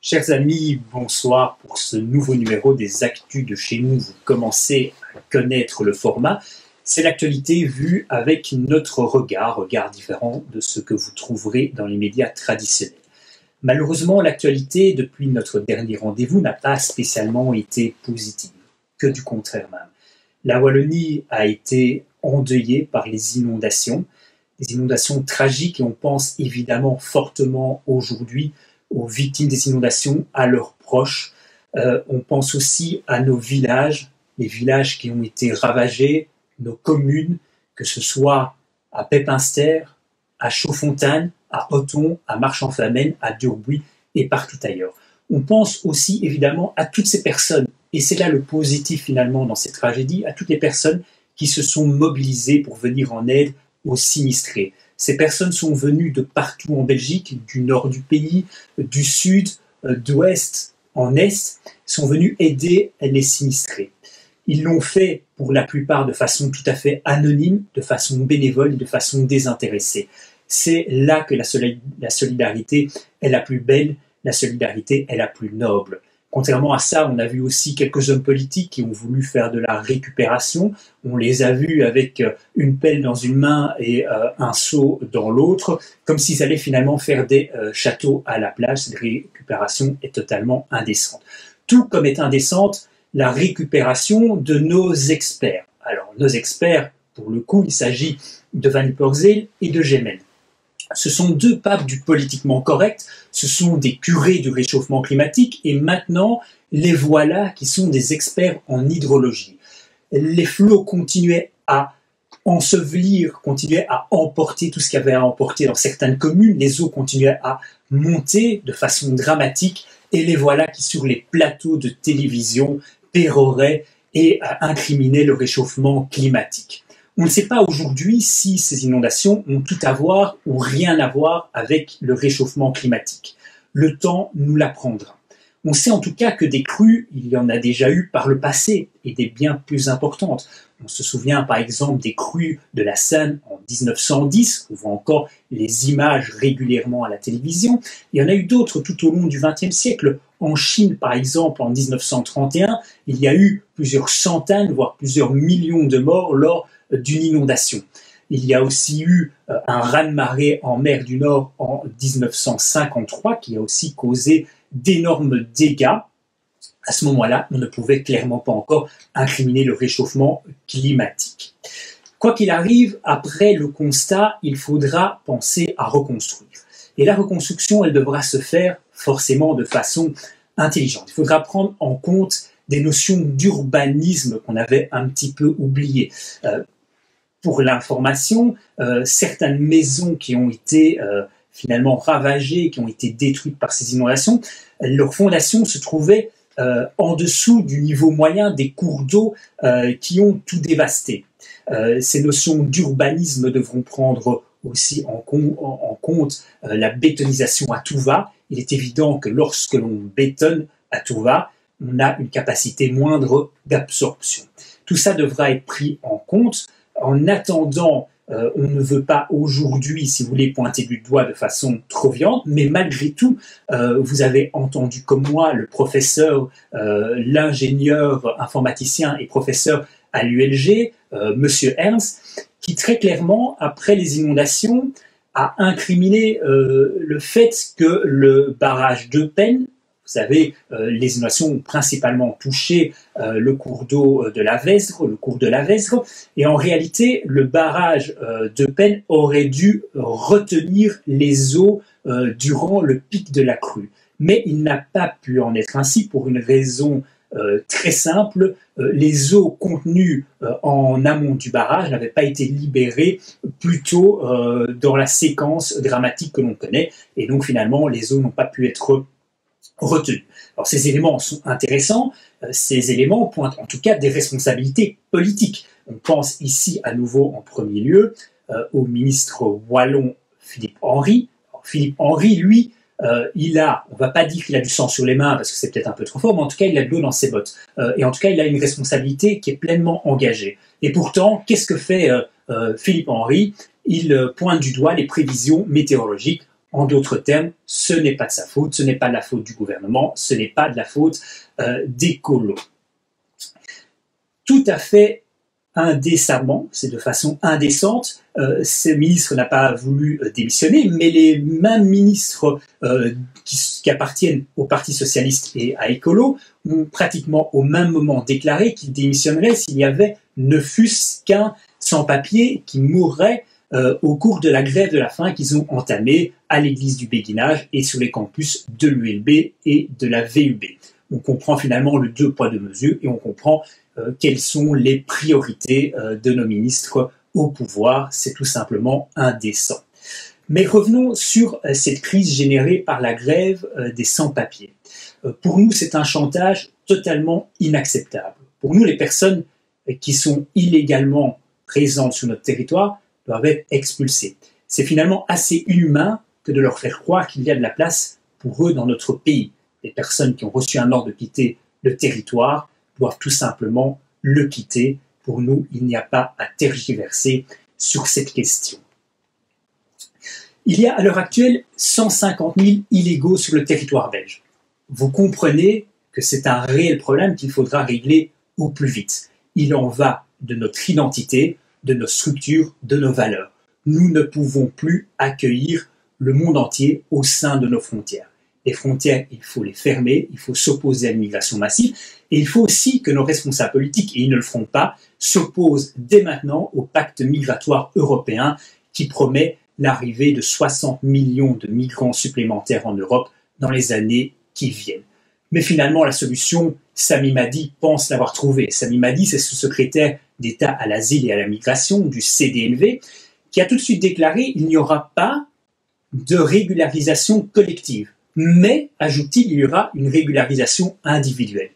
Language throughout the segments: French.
Chers amis, bonsoir pour ce nouveau numéro des Actus de chez nous. Vous commencez à connaître le format. C'est l'actualité vue avec notre regard différent de ce que vous trouverez dans les médias traditionnels. Malheureusement, l'actualité, depuis notre dernier rendez-vous, n'a pas spécialement été positive, que du contraire même. La Wallonie a été endeuillée par les inondations tragiques, et on pense évidemment fortement aujourd'hui aux victimes des inondations, à leurs proches. On pense aussi à nos villages, les villages qui ont été ravagés, nos communes, que ce soit à Pepinster, à Chaudfontaine, à Othon, à Marchand-Famenne, à Durbuy et partout ailleurs. On pense aussi évidemment à toutes ces personnes, et c'est là le positif finalement dans ces tragédies, à toutes les personnes qui se sont mobilisées pour venir en aide aux sinistrés. Ces personnes sont venues de partout en Belgique, du nord du pays, du sud, d'ouest en est, sont venues aider les sinistrés. Ils l'ont fait pour la plupart de façon tout à fait anonyme, de façon bénévole et de façon désintéressée. C'est là que la solidarité est la plus belle, la solidarité est la plus noble. Contrairement à ça, on a vu aussi quelques hommes politiques qui ont voulu faire de la récupération. On les a vus avec une pelle dans une main et un seau dans l'autre, comme s'ils allaient finalement faire des châteaux à la plage. Cette récupération est totalement indécente. Tout comme est indécente la récupération de nos experts. Alors, nos experts, pour le coup, il s'agit de Van Ypersele et de Gemmen. Ce sont deux papes du politiquement correct, ce sont des curés du réchauffement climatique, et maintenant, les voilà qui sont des experts en hydrologie. Les flots continuaient à ensevelir, continuaient à emporter tout ce qu'il y avait à emporter dans certaines communes, les eaux continuaient à monter de façon dramatique, et les voilà qui, sur les plateaux de télévision, péroraient et incriminaient le réchauffement climatique. On ne sait pas aujourd'hui si ces inondations ont tout à voir ou rien à voir avec le réchauffement climatique. Le temps nous l'apprendra. On sait en tout cas que des crues, il y en a déjà eu par le passé, et des bien plus importantes. On se souvient par exemple des crues de la Seine en 1910, on voit encore les images régulièrement à la télévision. Il y en a eu d'autres tout au long du XXe siècle. En Chine, par exemple, en 1931, il y a eu plusieurs centaines, voire plusieurs millions de morts lors d'une inondation. Il y a aussi eu un raz-de-marée en mer du Nord en 1953 qui a aussi causé d'énormes dégâts. À ce moment-là, on ne pouvait clairement pas encore incriminer le réchauffement climatique. Quoi qu'il arrive, après le constat, il faudra penser à reconstruire. Et la reconstruction, elle devra se faire forcément de façon intelligente. Il faudra prendre en compte des notions d'urbanisme qu'on avait un petit peu oubliées. Pour l'information, certaines maisons qui ont été finalement ravagées, qui ont été détruites par ces inondations, leurs fondations se trouvaient en dessous du niveau moyen des cours d'eau qui ont tout dévasté. Ces notions d'urbanisme devront prendre aussi en compte la bétonisation à tout va. Il est évident que lorsque l'on bétonne à tout va, on a une capacité moindre d'absorption. Tout ça devra être pris en compte. En attendant, on ne veut pas aujourd'hui, si vous voulez, pointer du doigt de façon trop violente, mais malgré tout, vous avez entendu comme moi le professeur, l'ingénieur informaticien et professeur à l'ULG, Monsieur Ernst, qui très clairement, après les inondations, a incriminé le fait que le barrage d'Eupen, vous savez, les inondations ont principalement touché le cours d'eau de la Vesdre, le cours de la Vesdre, et en réalité, le barrage d'Eupen aurait dû retenir les eaux durant le pic de la crue. Mais il n'a pas pu en être ainsi pour une raison très simple. Les eaux contenues en amont du barrage n'avaient pas été libérées plus tôt dans la séquence dramatique que l'on connaît, et donc finalement, les eaux n'ont pas pu être retenus. Alors ces éléments sont intéressants, ces éléments pointent en tout cas des responsabilités politiques. On pense ici à nouveau en premier lieu au ministre wallon Philippe Henry. Alors, Philippe Henry, lui, il a, on ne va pas dire qu'il a du sang sur les mains parce que c'est peut-être un peu trop fort, mais en tout cas il a de l'eau dans ses bottes. Et en tout cas il a une responsabilité qui est pleinement engagée. Et pourtant, qu'est-ce que fait Philippe Henry? Il pointe du doigt les prévisions météorologiques En d'autres termes, ce n'est pas de sa faute, ce n'est pas de la faute du gouvernement, ce n'est pas de la faute des colos. Tout à fait indécemment, c'est de façon indécente, ce ministre n'a pas voulu démissionner, mais les mêmes ministres qui appartiennent au Parti socialiste et à Écolo ont pratiquement au même moment déclaré qu'ils démissionneraient s'il y avait ne fût-ce qu'un sans-papier qui mourrait au cours de la grève de la faim qu'ils ont entamée à l'église du Béguinage et sur les campus de l'ULB et de la VUB. On comprend finalement le deux poids deux mesures et on comprend quelles sont les priorités de nos ministres au pouvoir. C'est tout simplement indécent. Mais revenons sur cette crise générée par la grève des sans-papiers. Pour nous, c'est un chantage totalement inacceptable. Pour nous, les personnes qui sont illégalement présentes sur notre territoire doivent être expulsées. C'est finalement assez inhumain que de leur faire croire qu'il y a de la place pour eux dans notre pays. Les personnes qui ont reçu un ordre de quitter le territoire doivent tout simplement le quitter. Pour nous, il n'y a pas à tergiverser sur cette question. Il y a à l'heure actuelle 150 000 illégaux sur le territoire belge. Vous comprenez que c'est un réel problème qu'il faudra régler au plus vite. Il en va de notre identité, de nos structures, de nos valeurs. Nous ne pouvons plus accueillir le monde entier au sein de nos frontières. Les frontières, il faut les fermer, il faut s'opposer à l'immigration massive, et il faut aussi que nos responsables politiques, et ils ne le feront pas, s'opposent dès maintenant au pacte migratoire européen qui promet l'arrivée de 60 millions de migrants supplémentaires en Europe dans les années qui viennent. Mais finalement, la solution, Sami Madi pense l'avoir trouvée. Sami Madi, c'est ce secrétaire d'État à l'asile et à la migration du CDNV, qui a tout de suite déclaré qu'il n'y aura pas de régularisation collective. Mais, ajoute-t-il, il y aura une régularisation individuelle.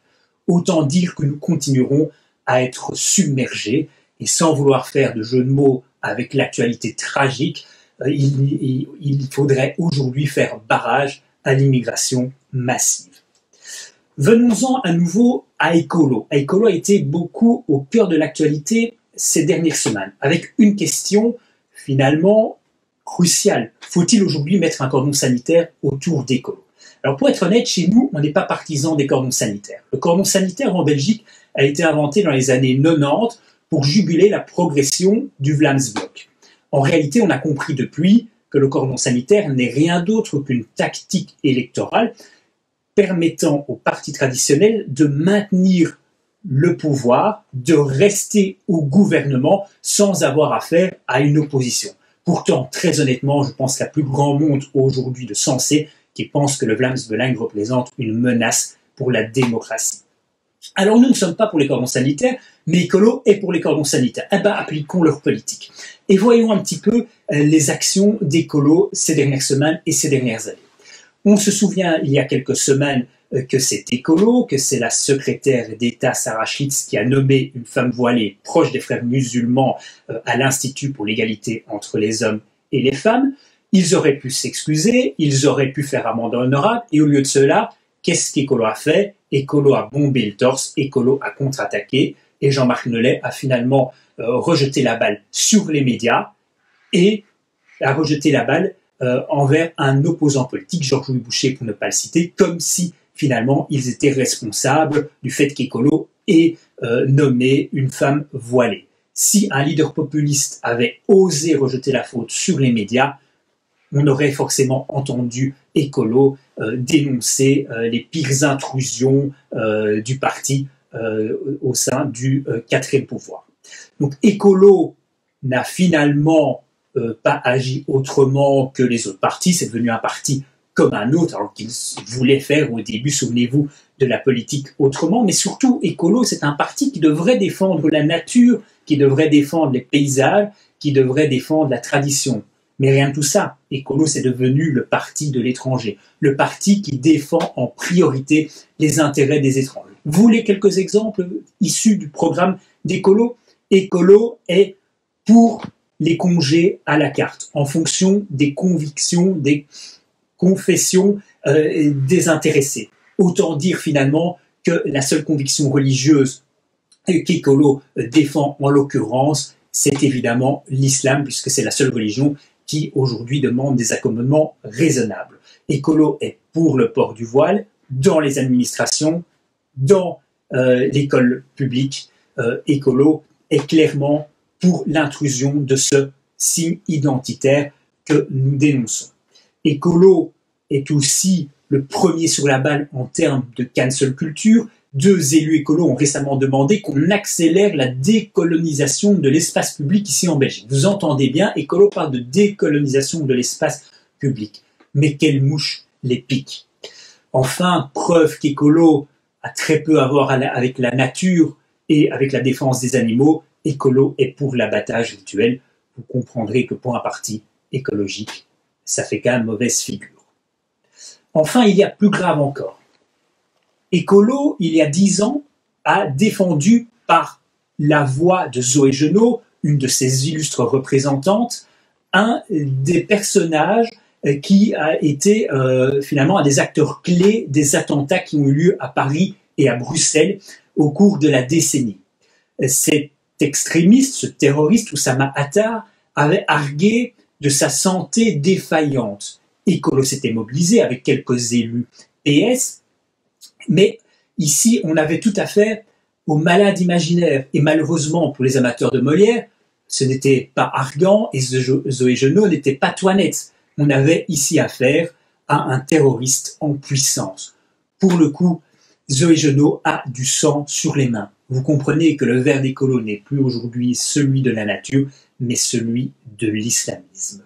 Autant dire que nous continuerons à être submergés, et sans vouloir faire de jeu de mots avec l'actualité tragique, il faudrait aujourd'hui faire barrage à l'immigration massive. Venons-en à nouveau à Écolo. Écolo a été beaucoup au cœur de l'actualité ces dernières semaines, avec une question finalement cruciale. Faut-il aujourd'hui mettre un cordon sanitaire autour d'Écolo? Alors pour être honnête, chez nous, on n'est pas partisan des cordons sanitaires. Le cordon sanitaire en Belgique a été inventé dans les années 90 pour juguler la progression du Vlaams-Blok. En réalité, on a compris depuis que le cordon sanitaire n'est rien d'autre qu'une tactique électorale permettant aux partis traditionnels de maintenir le pouvoir, de rester au gouvernement sans avoir affaire à une opposition. Pourtant, très honnêtement, je pense qu'il y a plus grand monde aujourd'hui de sensés qui pensent que le Vlaams-Belang représente une menace pour la démocratie. Alors nous ne sommes pas pour les cordons sanitaires, mais Écolo est pour les cordons sanitaires. Eh bien, appliquons leur politique. Et voyons un petit peu les actions d'Écolo ces dernières semaines et ces dernières années. On se souvient, il y a quelques semaines, que c'est Écolo, que c'est la secrétaire d'État Sarah Schlitz qui a nommé une femme voilée proche des frères musulmans à l'Institut pour l'égalité entre les hommes et les femmes. Ils auraient pu s'excuser, ils auraient pu faire amende honorable, et au lieu de cela, qu'est-ce qu'Écolo a fait? Écolo a bombé le torse, Écolo a contre-attaqué, et Jean-Marc Nollet a finalement rejeté la balle sur les médias et a rejeté la balle envers un opposant politique, Georges-Louis Boucher pour ne pas le citer, comme si finalement ils étaient responsables du fait qu'Écolo ait nommé une femme voilée. Si un leader populiste avait osé rejeter la faute sur les médias, on aurait forcément entendu Écolo dénoncer les pires intrusions du parti au sein du quatrième pouvoir. Donc Écolo n'a finalement pas agi autrement que les autres partis, c'est devenu un parti comme un autre, alors qu'il voulait faire au début, souvenez-vous, de la politique autrement, mais surtout Écolo, c'est un parti qui devrait défendre la nature, qui devrait défendre les paysages, qui devrait défendre la tradition. Mais rien de tout ça. Écolo, c'est devenu le parti de l'étranger, le parti qui défend en priorité les intérêts des étrangers. Vous voulez quelques exemples issus du programme d'Écolo? Écolo est pour les congés à la carte, en fonction des convictions, des confessions des intéressés. Autant dire finalement que la seule conviction religieuse qu'Écolo défend en l'occurrence, c'est évidemment l'islam, puisque c'est la seule religion qui aujourd'hui demandent des accommodements raisonnables. Écolo est pour le port du voile dans les administrations, dans l'école publique. Écolo est clairement pour l'intrusion de ce signe identitaire que nous dénonçons. Écolo est aussi le premier sur la balle en termes de cancel culture. 2 élus écolos ont récemment demandé qu'on accélère la décolonisation de l'espace public ici en Belgique. Vous entendez bien, écolo parle de décolonisation de l'espace public. Mais quelle mouche les pique. Enfin, preuve qu'écolo a très peu à voir avec la nature et avec la défense des animaux. Écolo est pour l'abattage rituel. Vous comprendrez que pour un parti écologique, ça fait quand même mauvaise figure. Enfin, il y a plus grave encore. Écolo, il y a 10 ans, a défendu par la voix de Zoé Genot, une de ses illustres représentantes, un des personnages qui a été finalement un des acteurs clés des attentats qui ont eu lieu à Paris et à Bruxelles au cours de la décennie. Cet extrémiste, ce terroriste, Oussama Attar, avait argué de sa santé défaillante. Écolo s'était mobilisé avec quelques élus PS, mais ici, on avait tout à fait aux malades imaginaires. Et malheureusement, pour les amateurs de Molière, ce n'était pas Argan et Zoé Genot n'était pas Toinette. On avait ici affaire à un terroriste en puissance. Pour le coup, Zoé Genot a du sang sur les mains. Vous comprenez que le vers d'écolo n'est plus aujourd'hui celui de la nature, mais celui de l'islamisme.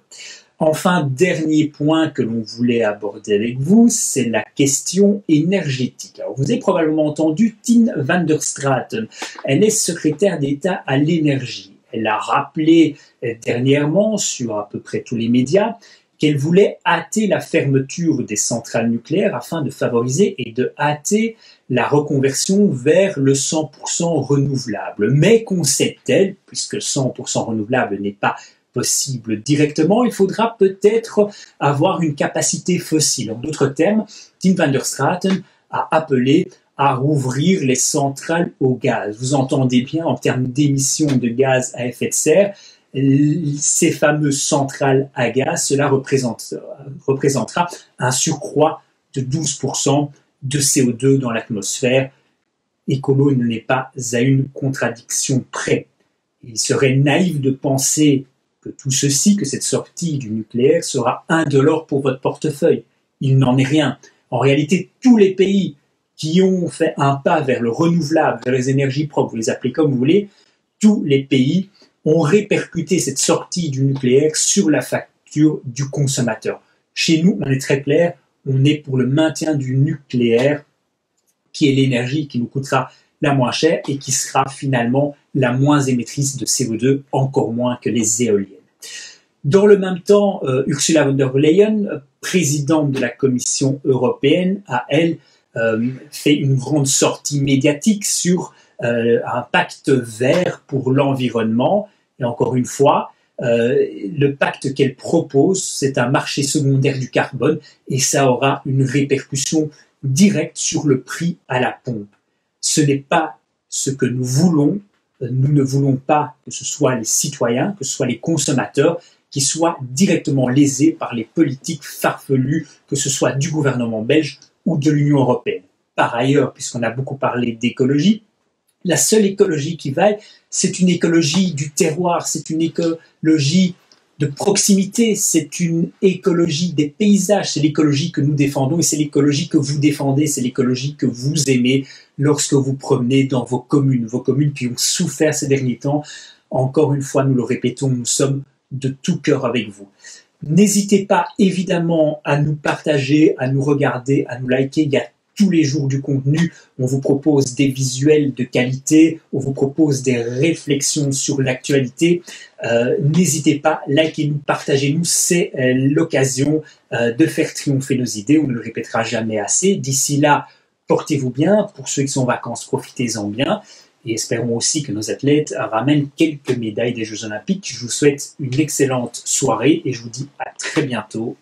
Enfin, dernier point que l'on voulait aborder avec vous, c'est la question énergétique. Alors, vous avez probablement entendu Tine van der Straten. Elle est secrétaire d'État à l'énergie. Elle a rappelé dernièrement sur à peu près tous les médias qu'elle voulait hâter la fermeture des centrales nucléaires afin de favoriser et de hâter la reconversion vers le 100% renouvelable. Mais concède-t-elle, puisque 100% renouvelable n'est pas possible directement, il faudra peut-être avoir une capacité fossile. En d'autres termes, Tine van der Straten a appelé à rouvrir les centrales au gaz. Vous entendez bien, en termes d'émissions de gaz à effet de serre, ces fameuses centrales à gaz, cela représentera un surcroît de 12% de CO2 dans l'atmosphère. Écolo n'est pas à une contradiction près. Il serait naïf de penser que tout ceci, que cette sortie du nucléaire sera indolore pour votre portefeuille. Il n'en est rien. En réalité, tous les pays qui ont fait un pas vers le renouvelable, vers les énergies propres, vous les appelez comme vous voulez, tous les pays ont répercuté cette sortie du nucléaire sur la facture du consommateur. Chez nous, on est très clair, on est pour le maintien du nucléaire, qui est l'énergie qui nous coûtera la moins chère et qui sera finalement la moins émettrice de CO2, encore moins que les éoliennes. Dans le même temps, Ursula von der Leyen, présidente de la Commission européenne, a, elle, fait une grande sortie médiatique sur un pacte vert pour l'environnement. Et encore une fois, le pacte qu'elle propose, c'est un marché secondaire du carbone et ça aura une répercussion directe sur le prix à la pompe. Ce n'est pas ce que nous voulons. Nous ne voulons pas que ce soit les citoyens, que ce soit les consommateurs qui soient directement lésés par les politiques farfelues, que ce soit du gouvernement belge ou de l'Union européenne. Par ailleurs, puisqu'on a beaucoup parlé d'écologie, la seule écologie qui vaille, c'est une écologie du terroir, c'est une écologie de proximité, c'est une écologie des paysages, c'est l'écologie que nous défendons et c'est l'écologie que vous défendez, c'est l'écologie que vous aimez lorsque vous promenez dans vos communes qui ont souffert ces derniers temps. Encore une fois, nous le répétons, nous sommes de tout cœur avec vous. N'hésitez pas évidemment à nous partager, à nous regarder, à nous liker. Il y a tous les jours du contenu. On vous propose des visuels de qualité, on vous propose des réflexions sur l'actualité. N'hésitez pas, likez-nous, partagez-nous. C'est l'occasion de faire triompher nos idées. On ne le répétera jamais assez. D'ici là, portez-vous bien. Pour ceux qui sont en vacances, profitez-en bien. Et espérons aussi que nos athlètes ramènent quelques médailles des Jeux Olympiques. Je vous souhaite une excellente soirée et je vous dis à très bientôt.